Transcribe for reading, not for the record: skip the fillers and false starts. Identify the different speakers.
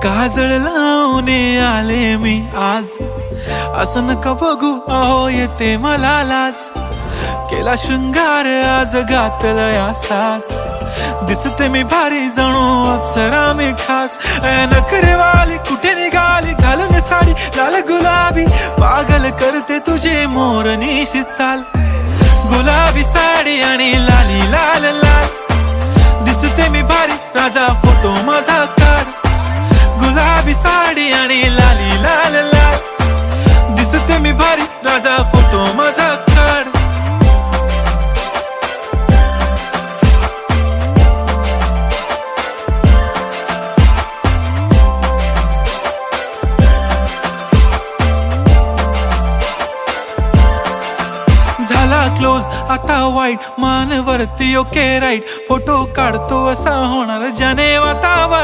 Speaker 1: काजळ लावून आले मी आज, असं नका बघू अहो येते मला लाज. केला शृंगार आज घातलाय असाच, दिसते मी भारी जणू अप्सरा मी खास. नखरेवाली कुठे निघाली घालून साडी लाल गुलाबी, पागल करते तुझे मोरनीशी चाल. गुलाबी साडी आणि लाली लाल लाल, दिसते मी भारी राजा फोटो माझा काढ. गुलाबी साडी आणि लाली लाल लाल, दिसते मी भारी राजा फोटो माझा काढ. झाला क्लोज आता वाईट, मान वरती ओके राईट, फोटो काढतो असा होणार ज्याने वातावरण.